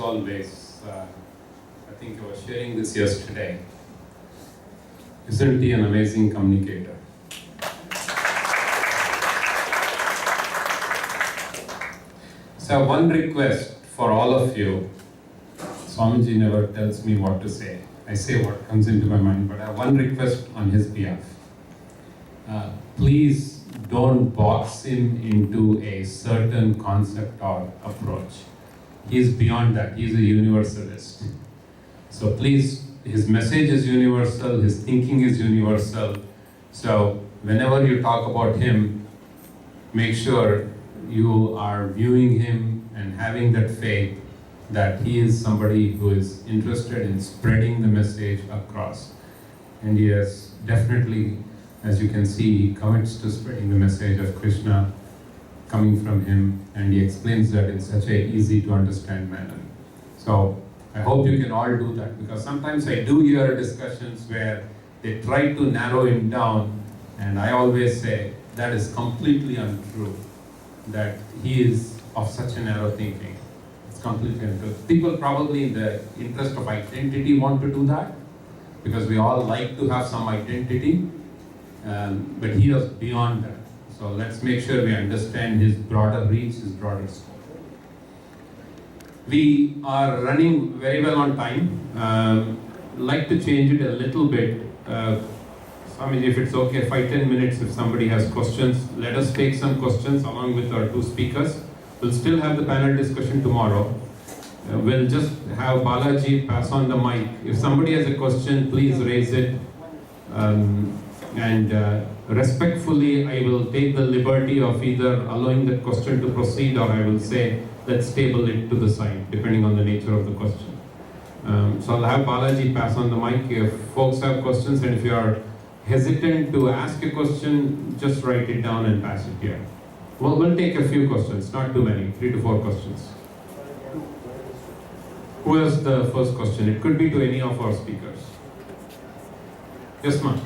always, I think I was sharing this yesterday. Isn't he an amazing communicator? So one request for all of you. Swamiji never tells me what to say. I say what comes into my mind, but I have one request on his behalf. Please don't box him into a certain concept or approach. He's beyond that. He's a universalist. So please, his message is universal, his thinking is universal. So whenever you talk about him, make sure you are viewing him and having that faith that he is somebody who is interested in spreading the message across. And he has definitely, as you can see, he commits to spreading the message of Krishna coming from him, and he explains that in such a easy to understand manner. So I hope you can all do that, because sometimes I do hear discussions where they try to narrow him down, and I always say that is completely untrue, that he is of such a narrow thinking. It's completely untrue. People probably in the interest of identity want to do that, because we all like to have some identity, but he is beyond that. So let's make sure we understand his broader reach, his broader scope. We are running very well on time. Like to change it a little bit. Swamiji, if it's okay, 5-10 minutes, if somebody has questions, let us take some questions along with our two speakers. We'll still have the panel discussion tomorrow. We'll just have Balaji pass on the mic. If somebody has a question, please raise it. Respectfully, I will take the liberty of either allowing the question to proceed, or I will say, let's table it to the side, depending on the nature of the question. So I'll have Balaji pass on the mic. If folks have questions, and if you are hesitant to ask a question, just write it down and pass it here. Well, we'll take a few questions, not too many, 3 to 4 questions. Who has the first question? It could be to any of our speakers. Yes, ma'am.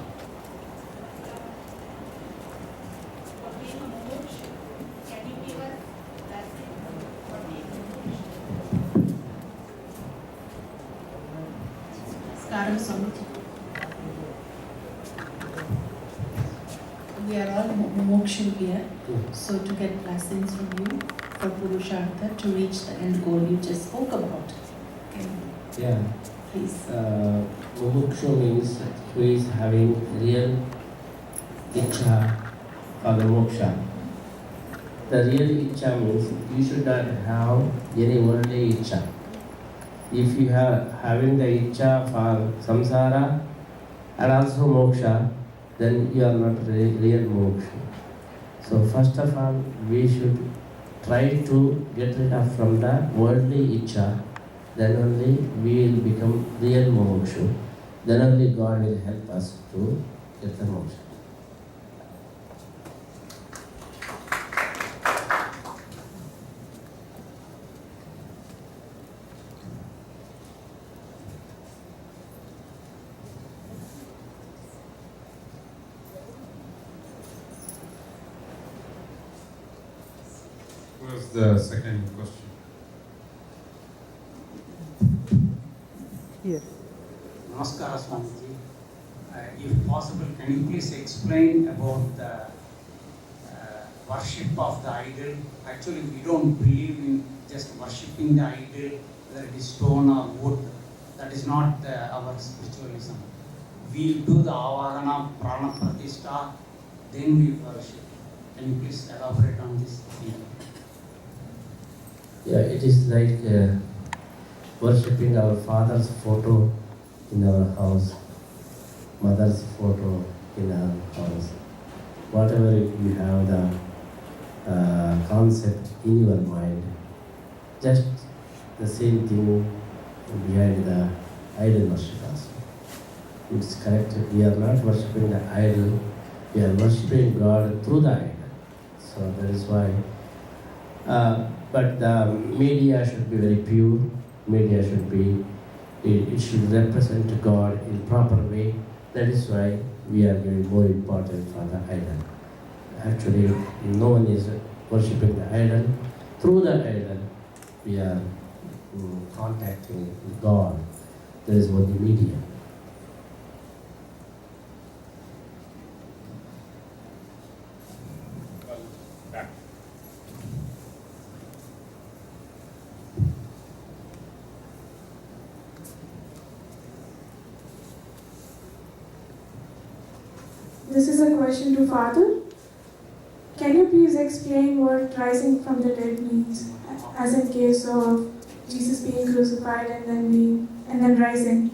We are all mokshu here, so to get blessings from you for Purushartha to reach the end goal you just spoke about. Okay. Yeah. Please. Mumukshu means who is having real ichha for the moksha. The real ichha means you should not have any worldly ichha. If you are having the ichha for samsara and also moksha, then you are not real moksha. So first of all, we should try to get rid of from the worldly ichha. Then only we will become real moksha. Then only God will help us to get the moksha. What's the second question? Yes. Namaskara, Swamiji. If possible, can you please explain about the worship of the idol? Actually, we don't believe in just worshipping the idol, whether it is stone or wood. That is not our spiritualism. We do the avagana, prana pratishtha, then we worship. Can you please elaborate on this? Yeah, it is like worshipping our father's photo in our house, mother's photo in our house. Whatever you have the concept in your mind, just the same thing behind the idol worship also. It's correct. We are not worshipping the idol, we are worshipping God through the idol. So that is why. But the media should be very pure. Media should be, it should represent God in proper way. That is why we are giving more importance for the idol. Actually, no one is worshipping the idol. Through the idol, we are contacting with God. There is only media. This is a question to Father. Can you please explain what rising from the dead means, as in case of Jesus being crucified and then rising?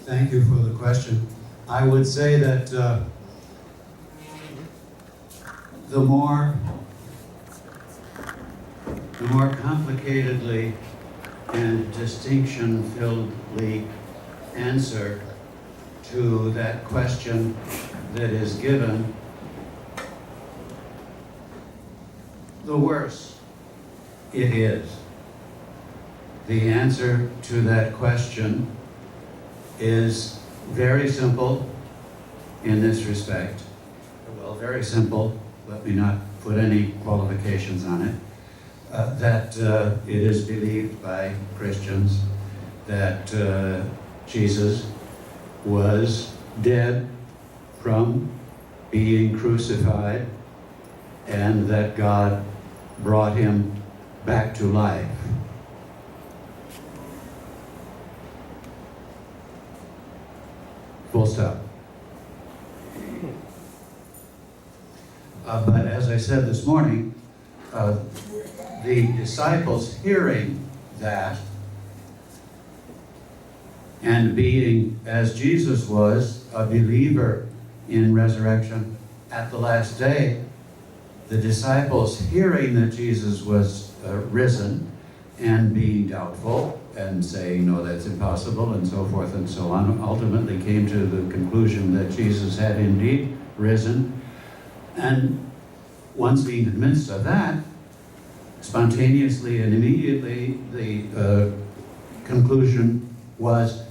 Thank you for the question. I would say that the more complicatedly and distinction-filledly answer to that question that is given, the worse it is. The answer to that question is very simple in this respect. Well, very simple, let me not put any qualifications on it. That it is believed by Christians that Jesus was dead from being crucified and that God brought him back to life. Full stop. But as I said this morning, the disciples hearing that and being, as Jesus was, a believer in resurrection at the last day, the disciples hearing that Jesus was risen and being doubtful and saying, no, that's impossible, and so forth and so on, ultimately came to the conclusion that Jesus had indeed risen. And once being convinced of that, spontaneously and immediately the conclusion was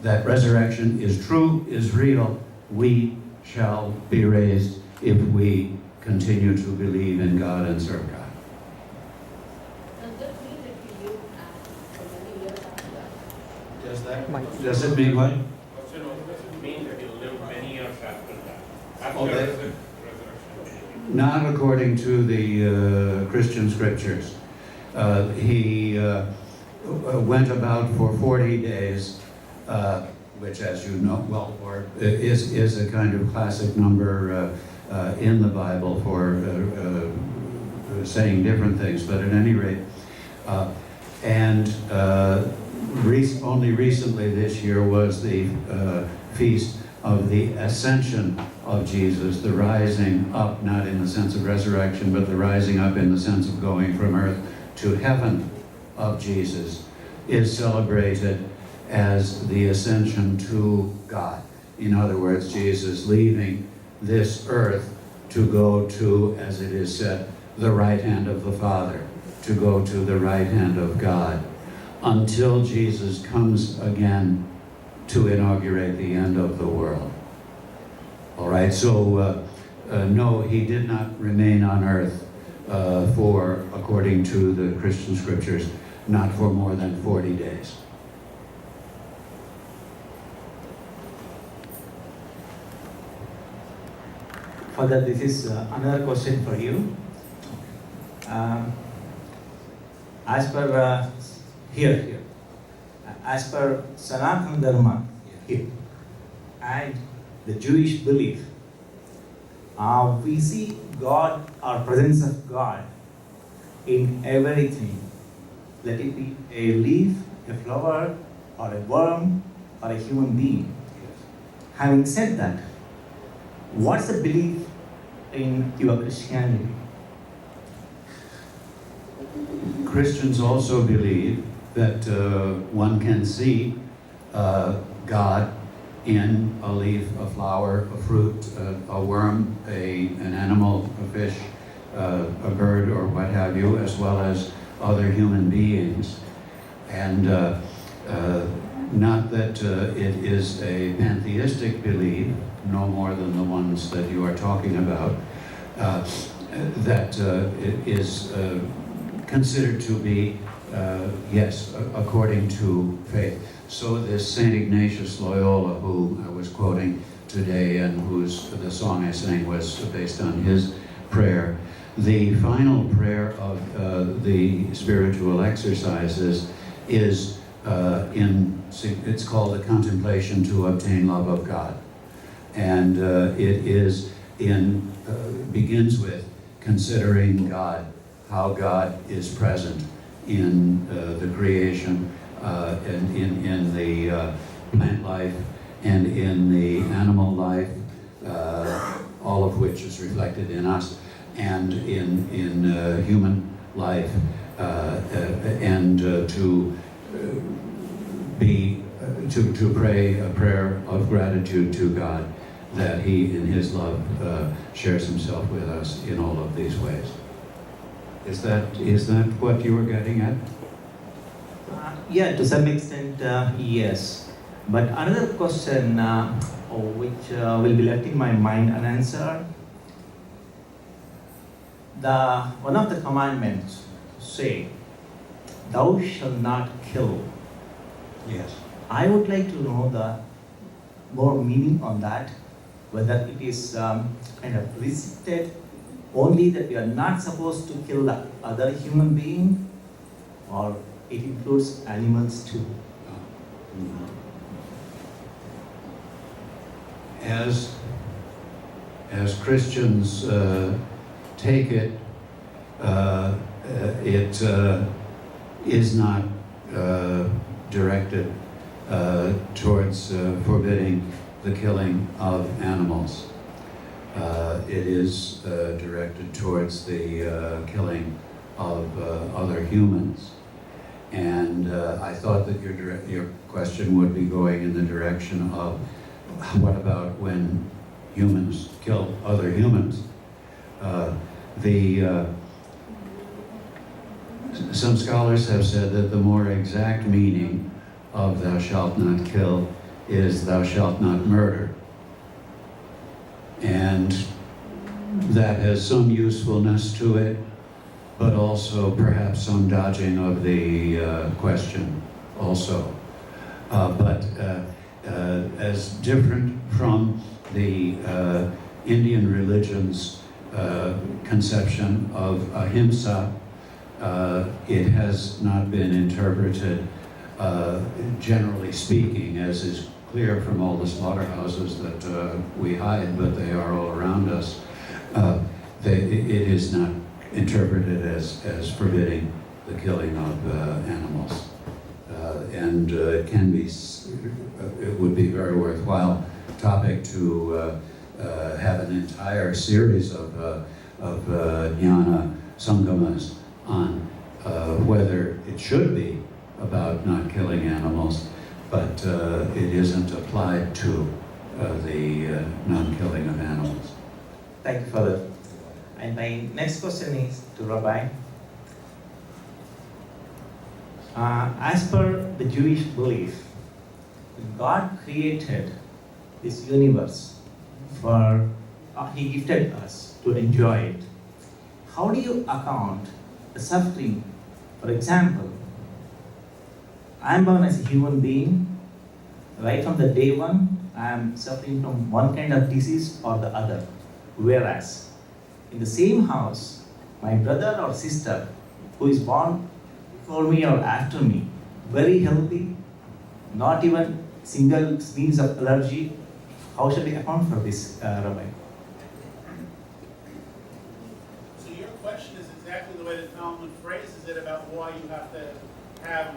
that resurrection is true, is real. We shall be raised if we continue to believe in God and serve God. Does it mean what? Does it mean that he'll live many years after that? Oh, After that- resurrection? Not according to the Christian scriptures. He went about for 40 days, which, as you know, well, or is a kind of classic number in the Bible for saying different things. But at any rate, only recently this year was the feast of the ascension of Jesus, the rising up, not in the sense of resurrection, but the rising up in the sense of going from earth to heaven of Jesus, is celebrated as the ascension to God. In other words, Jesus leaving this earth to go to, as it is said, the right hand of the Father, to go to the right hand of God, until Jesus comes again to inaugurate the end of the world. All right, so no, he did not remain on earth according to the Christian scriptures, not for more than 40 days. Father, this is another question for you. As per here, as per Sanatana Dharma here, and the Jewish belief, we see God or presence of God in everything. Let it be a leaf, a flower, or a worm, or a human being. Having said that, what's the belief in your Christianity? Christians also believe that one can see God in a leaf, a flower, a fruit, a worm, an animal, a fish, a bird or what have you, as well as other human beings. And not that it is a pantheistic belief, no more than the ones that you are talking about, that it is considered to be, yes, according to faith. So this St. Ignatius Loyola, who I was quoting today and the song I sang was based on his prayer, the final prayer of the spiritual exercises is it's called the contemplation to obtain love of God. And it is begins with considering God, how God is present in the creation, and in the plant life, and in the animal life, all of which is reflected in us, and in human life, and to pray a prayer of gratitude to God that He, in His love, shares Himself with us in all of these ways. Is that what you were getting at? Yeah, to some extent, yes. But another question which will be left in my mind unanswered. One of the commandments say, "Thou shalt not kill." Yes. I would like to know the more meaning on that, whether it is kind of restricted only that we are not supposed to kill the other human being, or it includes animals too. As Christians take it, it is not directed towards forbidding the killing of animals. It is directed towards the killing of other humans. And I thought that your question would be going in the direction of what about when humans kill other humans? Some scholars have said that the more exact meaning of "thou shalt not kill" is "thou shalt not murder." And that has some usefulness to it, but also perhaps some dodging of the question also. But as different from the Indian religion's conception of ahimsa, it has not been interpreted, generally speaking, as is clear from all the slaughterhouses that we hide, but they are all around us. It is not interpreted as forbidding the killing of animals. And it would be very worthwhile topic to have an entire series of JnaanaSamgamas on whether it should be about not killing animals, but it isn't applied to the non-killing of animals. Thank you, Father. And my next question is to Rabbi. As per the Jewish belief, God created this universe for, He gifted us to enjoy it. How do you account the suffering? For example, I am born as a human being. Right from the day one, I am suffering from one kind of disease or the other. Whereas, in the same house, my brother or sister who is born before me or after me, very healthy, not even single sneeze of allergy, how shall we account for this, Rabbi? So your question is exactly the way that Talmud phrases it about why you have to have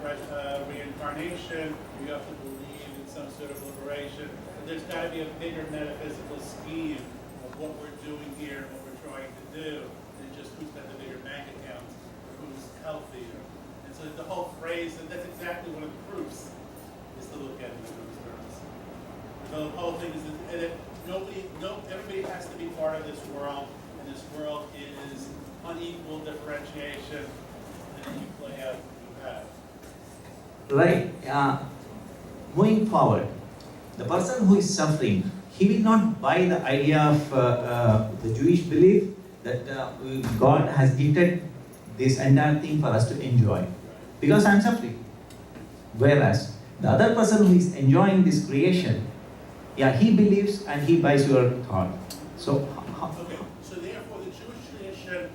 reincarnation, you have to believe in some sort of liberation. And there's got to be a bigger metaphysical scheme of what we're doing here and what we're trying to do than just who's got the bigger bank account or who's healthier. And so the whole phrase, and that's exactly one of the proofs, is to look at it in those terms. The whole thing is that everybody has to be part of this world, and this world is unequal differentiation, and then you play out what you have. Right. Moving forward, the person who is suffering, he will not buy the idea of the Jewish belief that God has gifted this entire thing for us to enjoy, because I'm suffering. Whereas the other person who is enjoying this creation, yeah, he believes and he buys your thought. So, Okay, so therefore the Jewish tradition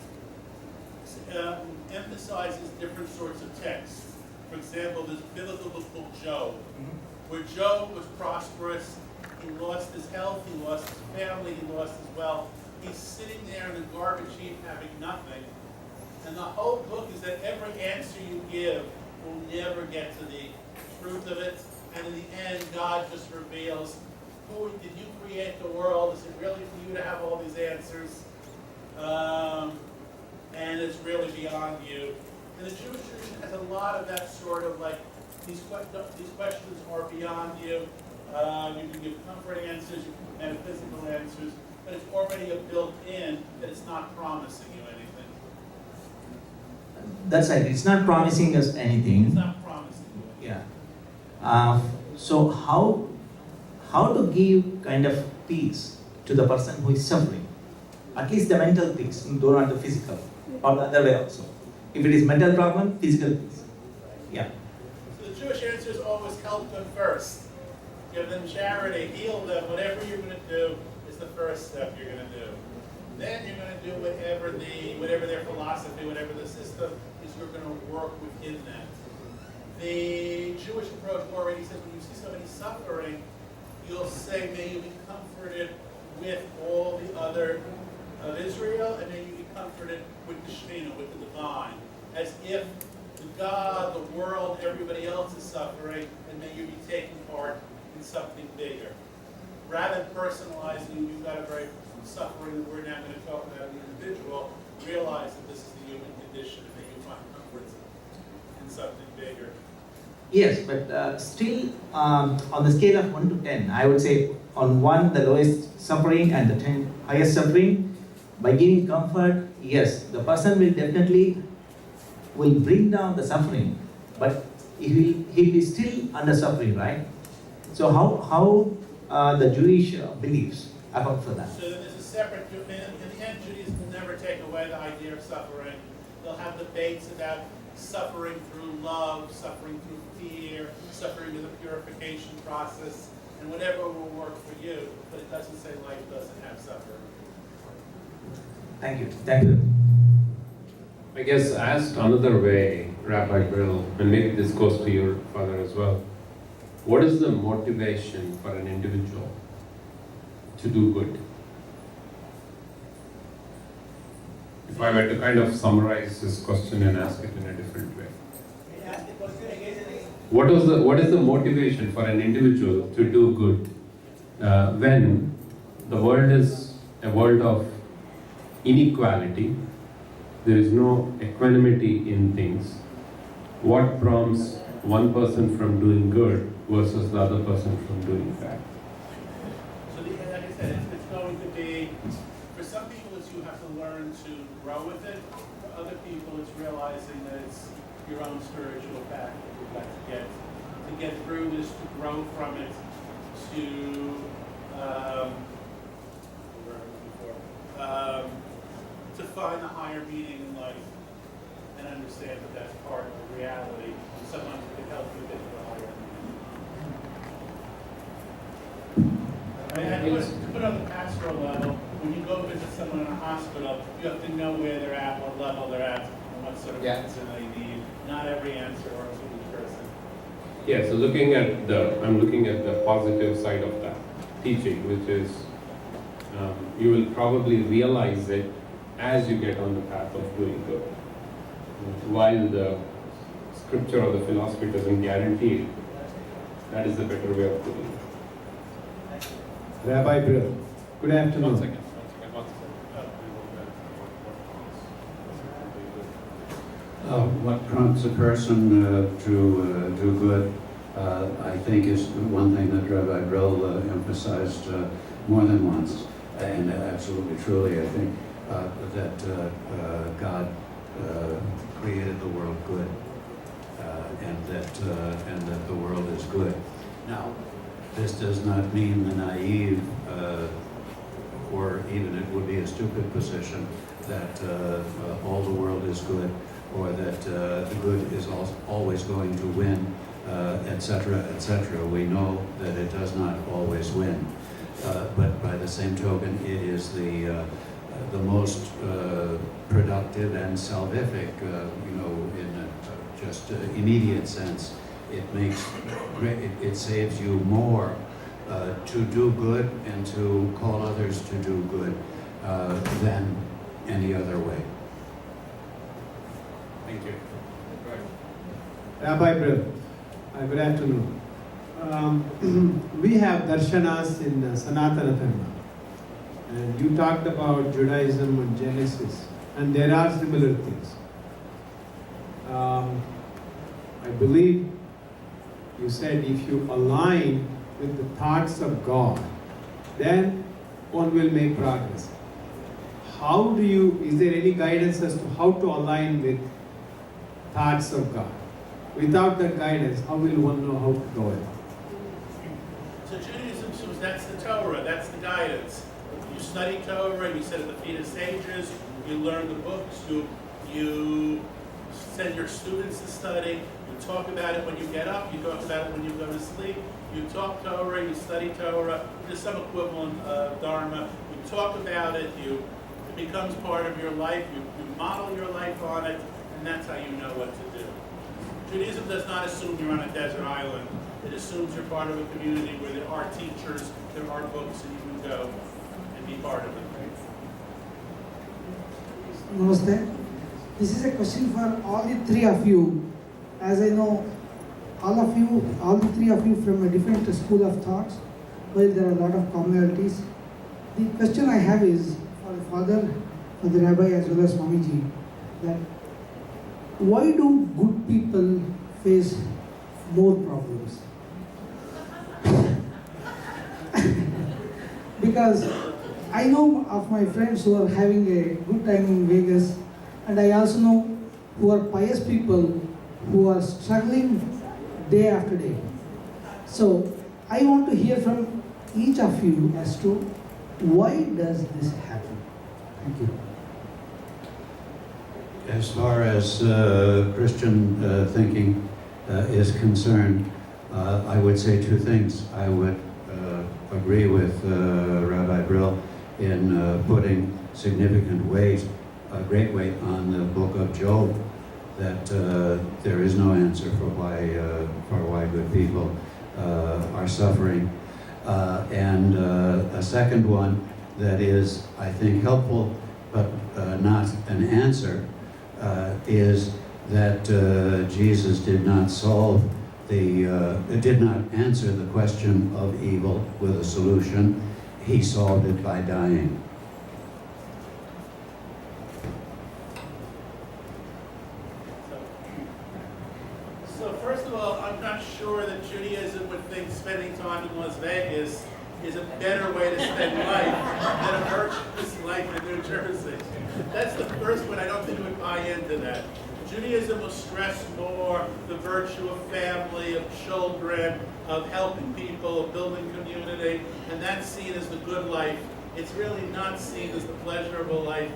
emphasizes different sorts of texts. For example, there's a biblical book called Job, where Job was prosperous, he lost his health, he lost his family, he lost his wealth. He's sitting there in a garbage heap having nothing. And the whole book is that every answer you give will never get to the truth of it. And in the end, God just reveals, who did you create the world? Is it really for you to have all these answers? And it's really beyond you. And the Jewish tradition has a lot of that sort of like, these questions are beyond you. You can give comforting answers, you can give metaphysical answers, but it's already built in that it's not promising you anything. that's right, it's not promising us anything. It's not promising you anything. Yeah. So how to give kind of peace to the person who is suffering? At least the mental peace, though not the physical, or the other way also. If it is mental problem, physical peace. Yeah. So the Jewish answer is always help them first. Give them charity, heal them, whatever you're going to do is the first step you're going to do. Then you're going to do whatever their philosophy, whatever the system is, you're going to work within that. The Jewish approach already says when you see somebody suffering, you'll say, may you be comforted with all the other of Israel, and may you be comforted with the Shekhinah, with the divine, as if the God, the world, everybody else is suffering, and may you be taking part in something bigger. Rather than personalizing, you've got a very suffering that we're now going to talk about in the individual, realize that this is the human condition, and that you find comfort in something bigger. Yes, but still on the scale of 1 to 10, I would say on 1 the lowest suffering and the 10 highest suffering. By giving comfort, yes, the person will definitely bring down the suffering, but he'll be still under suffering, right? So how the Jewish beliefs account for that? So then there's a separate, in the end, Judaism will never take away the idea of suffering. They'll have debates about suffering through love, suffering through fear, suffering as a purification process, and whatever will work for you, but it doesn't say life doesn't have suffering. Thank you. Thank you. I guess asked another way, Rabbi Brill, and maybe this goes to your father as well. What is the motivation for an individual to do good? If I were to kind of summarize this question and ask it in a different way. What is the motivation for an individual to do good when the world is a world of inequality, there is no equanimity in things? What prompts one person from doing good versus the other person from doing bad? So like I said, it's going to be, for some people it's you have to learn to grow with it. For other people it's realizing that it's your own spiritual path that you've got to get through this, to grow from it, to find a higher meaning in life and understand that that's part of reality. Sometimes it can help you get to a higher meaning. To put on the pastoral level, when you go visit someone in a hospital, you have to know where they're at, what level they're at, and what sort of answer they need. Not every answer works with each person. Yeah, so I'm looking at the positive side of that teaching, which is you will probably realize it as you get on the path of doing good. While the scripture or the philosophy doesn't guarantee it, that is the better way of doing it. Rabbi Brill, good afternoon. One second. What prompts a person to do good, I think, is one thing that Rabbi Brill emphasized more than once, and absolutely truly, I think. God created the world good, and that the world is good. Now, this does not mean the naive, or even it would be a stupid position that all the world is good, or that the good is always going to win, etc., etc. We know that it does not always win, but by the same token, it is the most productive and salvific, in a just immediate sense. It makes it saves you more to do good and to call others to do good than any other way. Thank you. Rabbi Brill, good afternoon. We have darshanas in Sanatana Dharma, and you talked about Judaism and Genesis, and there are similar things. I believe you said if you align with the thoughts of God, then one will make progress. Is there any guidance as to how to align with thoughts of God? Without that guidance, how will one know how to go it? So Judaism, that's the Torah, that's the guidance. You study Torah, you sit at the feet of sages, you learn the books, you send your students to study, you talk about it when you get up, you talk about it when you go to sleep, you talk Torah, you study Torah, there's some equivalent of Dharma, you talk about it, it becomes part of your life, you model your life on it, and that's how you know what to do. Judaism does not assume you're on a desert island. It assumes you're part of a community where there are teachers, there are books, and you can go and be part of it. Namaste. This is a question for all the three of you. As I know, all the three of you from a different school of thoughts, while there are a lot of commonalities. The question I have is for the father, for the rabbi as well as Swamiji, that why do good people face more problems? Because I know of my friends who are having a good time in Vegas, and I also know who are pious people who are struggling day after day. So I want to hear from each of you as to why does this happen? Thank you. As far as Christian thinking is concerned, I would say two things. I would agree with Rabbi Brill in putting significant weight, great weight on the book of Job, that there is no answer for why good people are suffering. And a second one that is, I think, helpful, but not an answer, is that Jesus did not did not answer the question of evil with a solution. He solved it by dying. So first of all, I'm not sure that Judaism would think spending time in Las Vegas is a better way to spend life than a virtuous life in New Jersey. That's the first one. I don't think we would buy into that. Judaism will stress more the virtue of family, of children, of helping people, of building community, and that's seen as the good life. It's really not seen as the pleasurable life.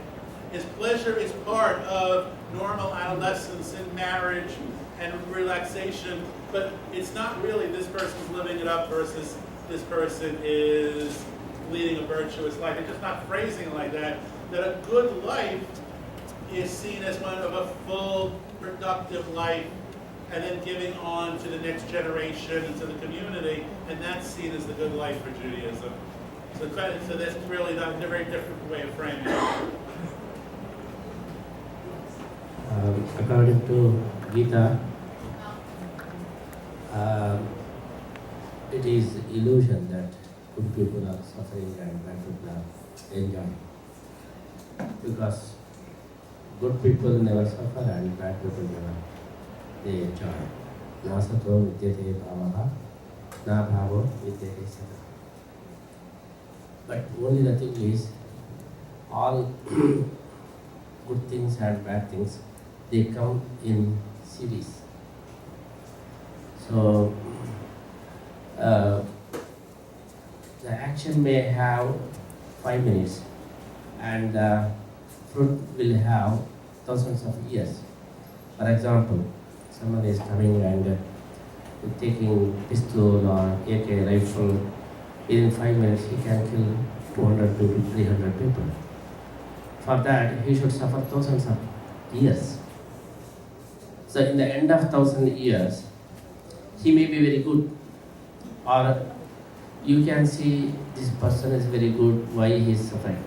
His pleasure is part of normal adolescence and marriage and relaxation, but it's not really this person's living it up versus this person is leading a virtuous life. It's just not phrasing it like that. That a good life is seen as one of a full, productive life, and then giving on to the next generation and to the community, and that's seen as the good life for Judaism. So that's really not a very different way of framing it. According to Gita, it is illusion that good people are suffering and bad people are enjoying. Because good people never suffer and bad people never they enjoy. Na sato vidyate bhavaha, na bhavo vidyate sato. But only the thing is, all good things and bad things, they come in series. So the action may have 5 minutes, and the fruit will have thousands of years. For example, someone is coming and taking pistol or AK rifle. In 5 minutes, he can kill 200 to 300 people. For that, he should suffer thousands of years. So in the end of 1,000 years, he may be very good, or you can see this person is very good, why he is suffering.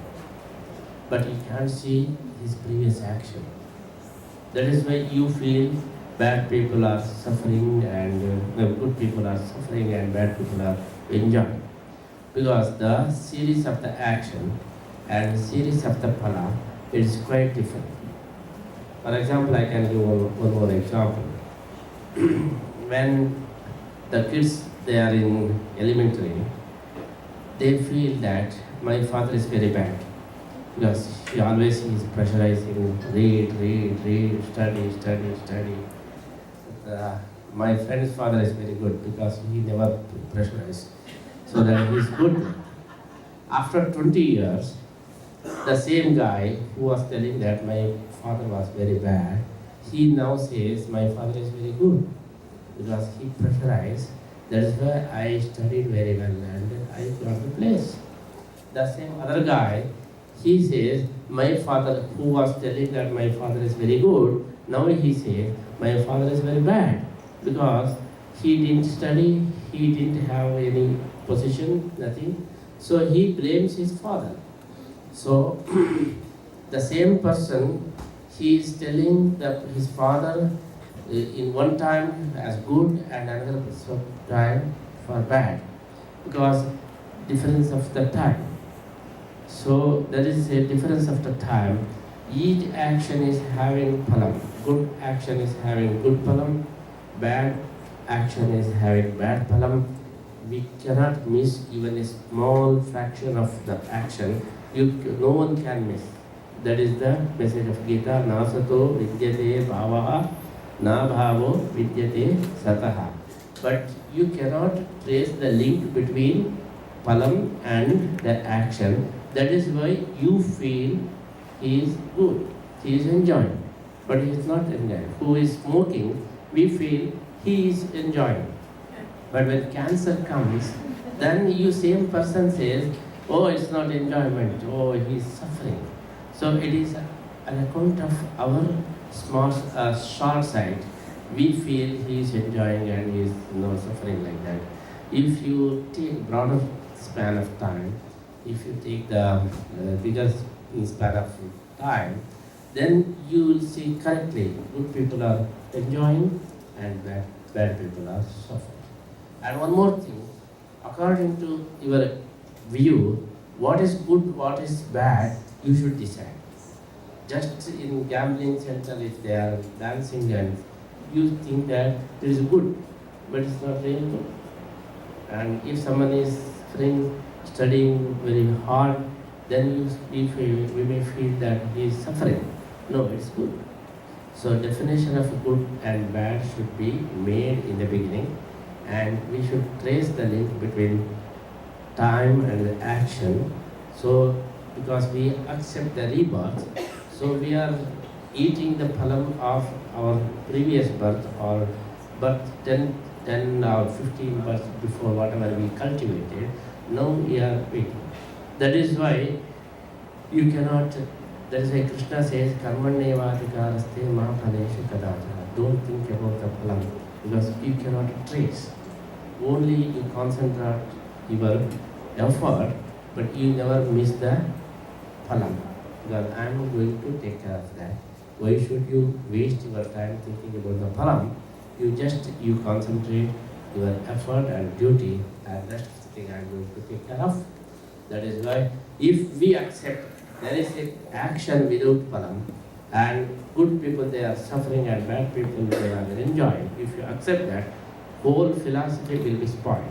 But you can't see his previous action. That is why you feel bad people are suffering and good people are suffering and bad people are enjoying. Because the series of the action and series of the phala is quite different. For example, I can give one more example. When the kids, they are in elementary, they feel that my father is very bad. Because he always is pressurizing, read, study. My friend's father is very good because he never pressurized. So that he is good. After 20 years, the same guy who was telling that my father was very bad, he now says my father is very good because he pressurized. That is why I studied very well and I got the place. The same other guy, he says my father who was telling that my father is very good, now he says my father is very bad because he didn't study, he didn't have any position, nothing. So he blames his father. So the same person, he is telling that his father in one time as good and another time for bad because difference of the time. So there is a difference of the time. Each action is having phalam. Good action is having good phalam. Bad action is having bad phalam. We cannot miss even a small fraction of the action. No one can miss. That is the message of Gita. Na sato vidyate bhavaha, na bhavo vidyate sataha. But you cannot trace the link between phalam and the action. That is why you feel he is good, he is enjoying, but he is not enjoying. Who is smoking, we feel he is enjoying. But when cancer comes, then you same person says, oh, it's not enjoyment, oh, he is suffering. So it is an account of our small, short sight. We feel he is enjoying and he is suffering like that. If you take broader span of time, if you take the bigger span of time, then you will see correctly good people are enjoying and bad people are suffering. And one more thing, according to your view, what is good, what is bad, you should decide. Just in gambling center, if they are dancing and you think that it is good, but it's not really good. And if someone is studying very hard, then we may feel that he is suffering. No, it's good. So definition of good and bad should be made in the beginning, and we should trace the link between time and the action. So because we accept the rebirth, so we are eating the phalam of our previous birth or birth 10 or 15 births before, whatever we cultivated. Now we are waiting. That is why you cannot, that is why Krishna says, Karmanevadikaraste ma phaleshu kadachana. Don't think about the phalam because you cannot trace. Only you concentrate your effort, but you never miss the phalam. Because I am going to take care of that. Why should you waste your time thinking about the phalam? You concentrate your effort and duty, and rest of the thing I am going to take care of. That is why if we accept there is an action without phalam, and good people they are suffering and bad people they are enjoying, if you accept that, whole philosophy will be spoiled.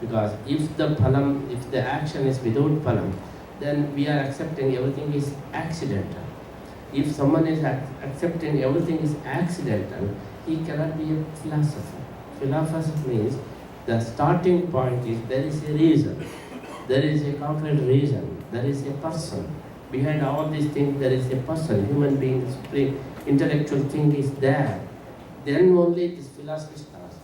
Because if the action is without phalam, then we are accepting everything is accidental. If someone is accepting everything is accidental, he cannot be a philosopher. Philosopher means the starting point is there is a reason, there is a concrete reason, there is a person. Behind all these things there is a person, human being, supreme, intellectual thing is there. Then only this philosophy starts.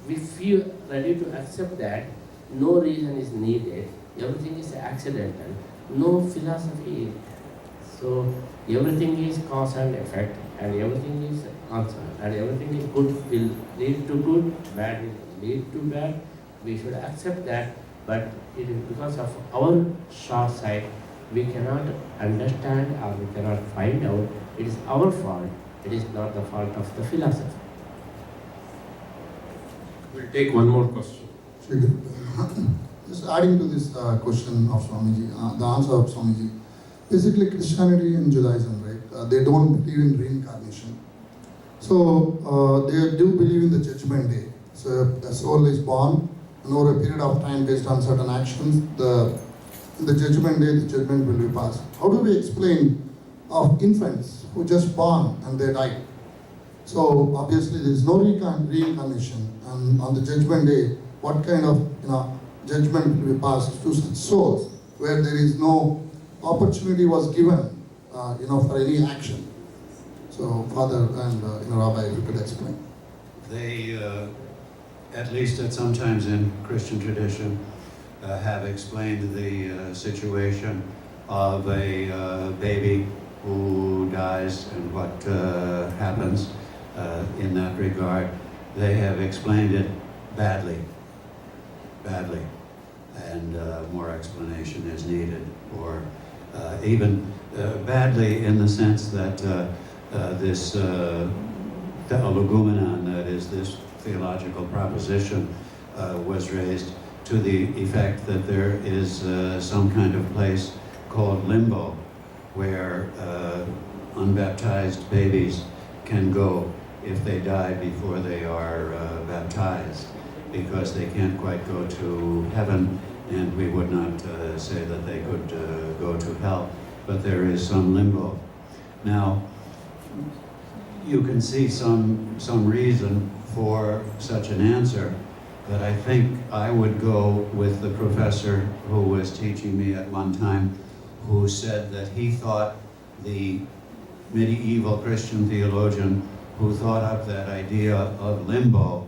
If you are ready to accept that, no reason is needed, everything is accidental, no philosophy. So everything is cause and effect, and everything is answer, and everything is good will lead to good, bad will lead to bad. We should accept that, but it is because of our short sight, we cannot understand or we cannot find out. It is our fault, it is not the fault of the philosopher. We'll take one more question. Just adding to this question of Swamiji, the answer of Swamiji. Basically, Christianity and Judaism, right? They don't believe in reincarnation. So they do believe in the judgment day. So the soul is born, and over a period of time, based on certain actions, in the judgment day, the judgment will be passed. How do we explain of infants who just born and they die? So obviously, there is no reincarnation, and on the judgment day, what kind of judgment will be passed to such souls where there is no opportunity was given, for any action? So, Father and Rabbi, if you could explain. They, at least at sometimes in Christian tradition, have explained the situation of a baby who dies and what happens in that regard. They have explained it badly, and more explanation is needed, or even badly in the sense that this legumenon, that is this theological proposition, was raised to the effect that there is some kind of place called limbo where unbaptized babies can go if they die before they are baptized, because they can't quite go to heaven, and we would not say that they could go to hell, but there is some limbo. Now, you can see some reason for such an answer, but I think I would go with the professor who was teaching me at one time, who said that he thought the medieval Christian theologian who thought up that idea of limbo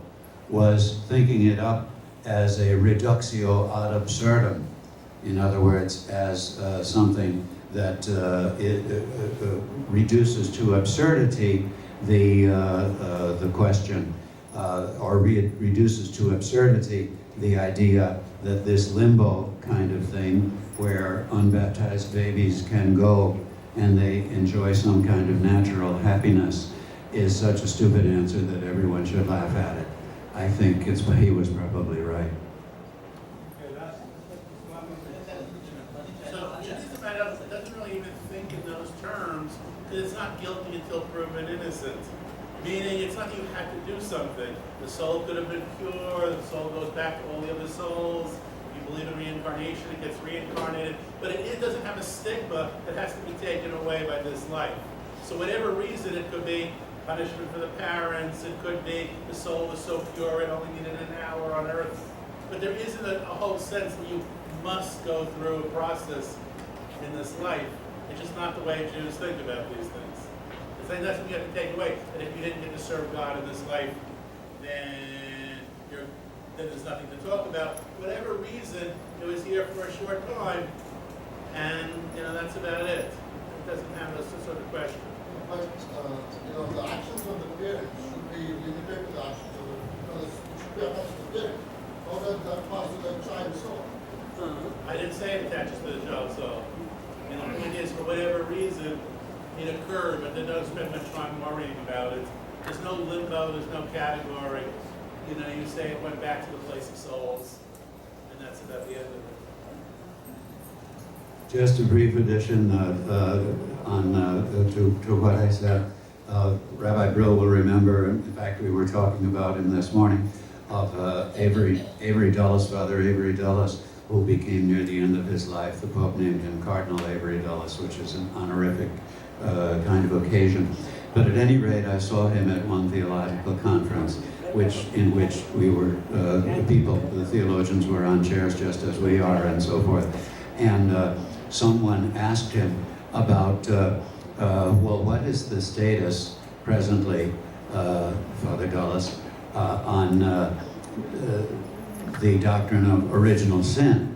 was thinking it up as a reductio ad absurdum. In other words, as something that reduces to absurdity the question, or reduces to absurdity the idea that this limbo kind of thing, where unbaptized babies can go and they enjoy some kind of natural happiness, is such a stupid answer that everyone should laugh at it. I think he was probably right. So Judaism doesn't really even think in those terms, because it's not guilty until proven innocent. Meaning, it's not you have to do something. The soul could have been pure, the soul goes back to all the other souls. You believe in reincarnation, it gets reincarnated. But it doesn't have a stigma that has to be taken away by this life. So whatever reason, it could be punishment for the parents, it could be the soul was so pure it only needed an hour on earth. But there isn't a whole sense that you must go through a process in this life. It's just not the way Jews think about these things. That's what you have to take away, that if you didn't get to serve God in this life, then there's nothing to talk about. Whatever reason, it was here for a short time, and that's about it. It doesn't have a sort of question. But the actions of the parents should be limited to the actions of because it should be attached to the parent. How does that pass to the child's soul? I didn't say it attaches to the child's soul. The point is, for whatever reason, it occurred, but they don't spend much time worrying about it. There's no limbo, there's no category. You say it went back to the place of souls, and that's about the end of it. Just a brief addition to what I said. Rabbi Brill will remember, in fact, we were talking about him this morning, of Avery Dulles, Father Avery Dulles, who became near the end of his life. The Pope named him Cardinal Avery Dulles, which is an honorific kind of occasion. But at any rate, I saw him at one theological conference, in which we were, the theologians were on chairs just as we are and so forth. And someone asked him about, well, what is the status presently, Father Dulles, on the doctrine of original sin,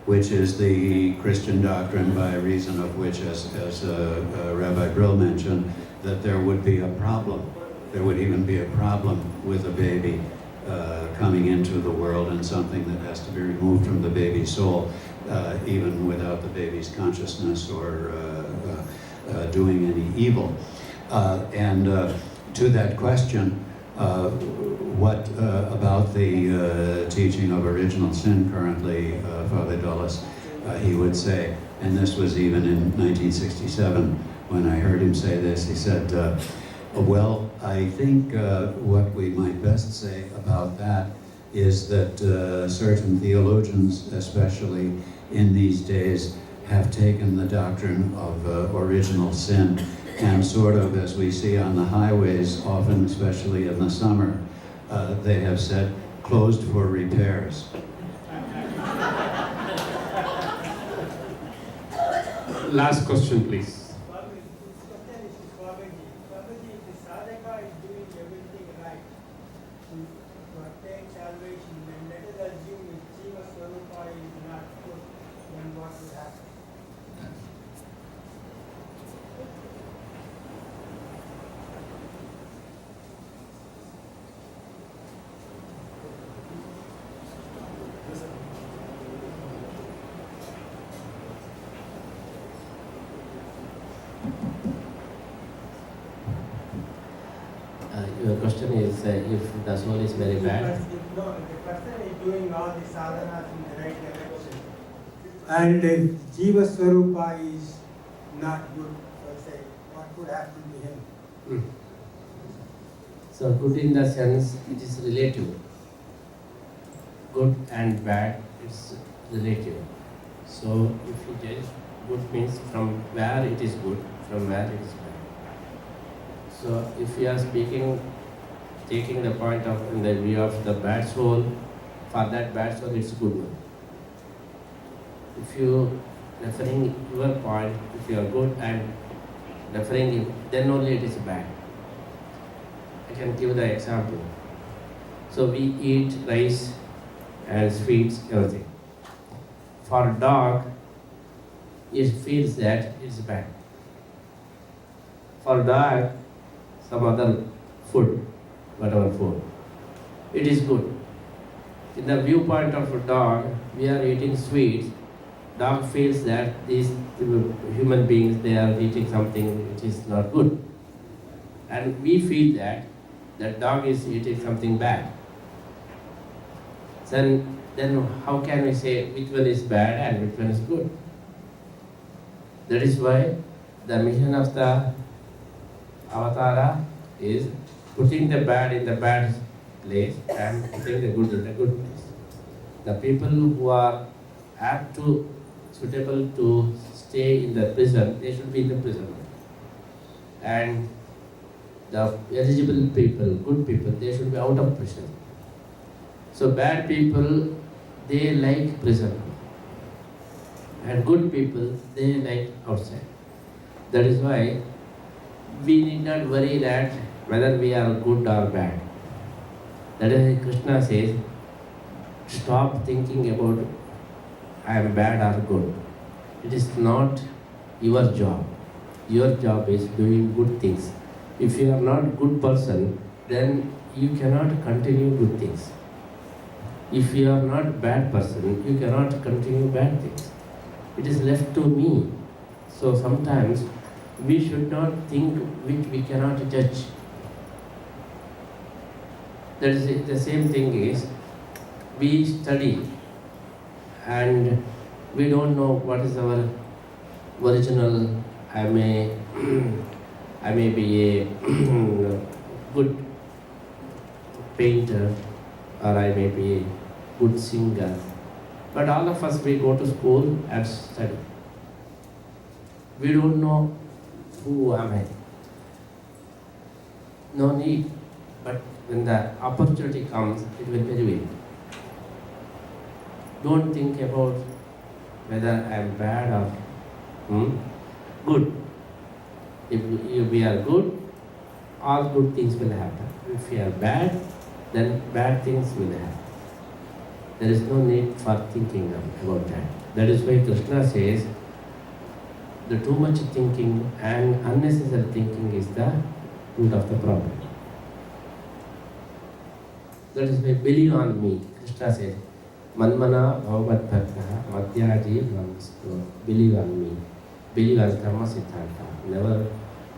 which is the Christian doctrine by reason of which, as Rabbi Brill mentioned, that there would be a problem. There would even be a problem with a baby coming into the world and something that has to be removed from the baby's soul, even without the baby's consciousness or doing any evil. And to that question, what about the teaching of original sin currently, Father Dulles, he would say, and this was even in 1967, when I heard him say this, he said, well, I think what we might best say about that is that certain theologians, especially in these days, have taken the doctrine of original sin and sort of, as we see on the highways, often, especially in the summer, they have said, closed for repairs. Last question, please. Your question is if the soul is very bad. No, the person is doing all the sadhanas in the right direction. And if Jiva Swarupa is not good, so say, what could happen to him? So good in the sense it is relative. Good and bad, it's relative. So if it is good means from where it is good, from where it is bad. So if we are speaking, taking the point of in the view of the bad soul, for that bad soul it's good one. If you referring your point, if you are good and referring it, then only it is bad. I can give the example. So we eat rice and sweets, everything. For a dog, it feels that it's bad. For dog, some other food, whatever food, it is good. In the viewpoint of a dog, we are eating sweets. Dog feels that these human beings, they are eating something which is not good. And we feel that that dog is eating something bad. Then how can we say which one is bad and which one is good? That is why the mission of the Avatara is putting the bad in the bad place and putting the good in the good place. The people who are apt to, suitable to stay in the prison, they should be in the prison. And the eligible people, good people, they should be out of prison. So bad people, they like prison. And good people, they like outside. That is why we need not worry that whether we are good or bad. That is why Krishna says, stop thinking about I am bad or good. It is not your job. Your job is doing good things. If you are not a good person, then you cannot continue good things. If you are not a bad person, you cannot continue bad things. It is left to me. So sometimes we should not think which we cannot judge. That is it. The same thing is, we study and we don't know what is our original. I may be a good painter, or I may be a good singer, But all of us, we go to school and study. We don't know who am I. No need. But when the opportunity comes, it will be revealed. Don't think about whether I am bad or good. If we are good, all good things will happen. If we are bad, then bad things will happen. There is no need for thinking about that. That is why Krishna says, the too much thinking and unnecessary thinking is the root of the problem. That is why believe on me. Krishna says, Manmana bhavavat bhaktaha madhyaji brahmastu. Believe on me. Believe on karma siddhanta. Never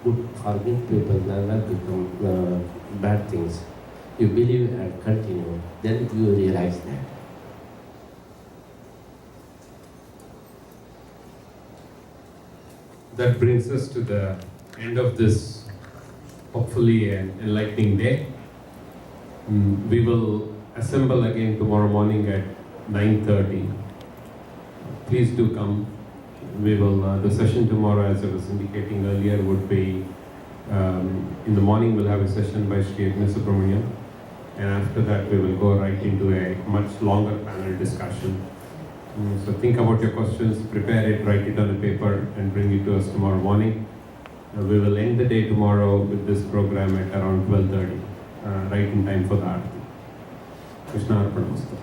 good for good people, never become bad things. You believe and continue, then you realize that. That brings us to the end of this, hopefully an enlightening day. We will assemble again tomorrow morning at 9:30. Please do come. We will, the session tomorrow, as I was indicating earlier, would be, in the morning we'll have a session by Sri Subramaniam, and after that we will go right into a much longer panel discussion. So think about your questions, prepare it, write it on a paper and bring it to us tomorrow morning. We will end the day tomorrow with this program at around 12:30, right in time for the Aarti. Krishna Arpanamastu.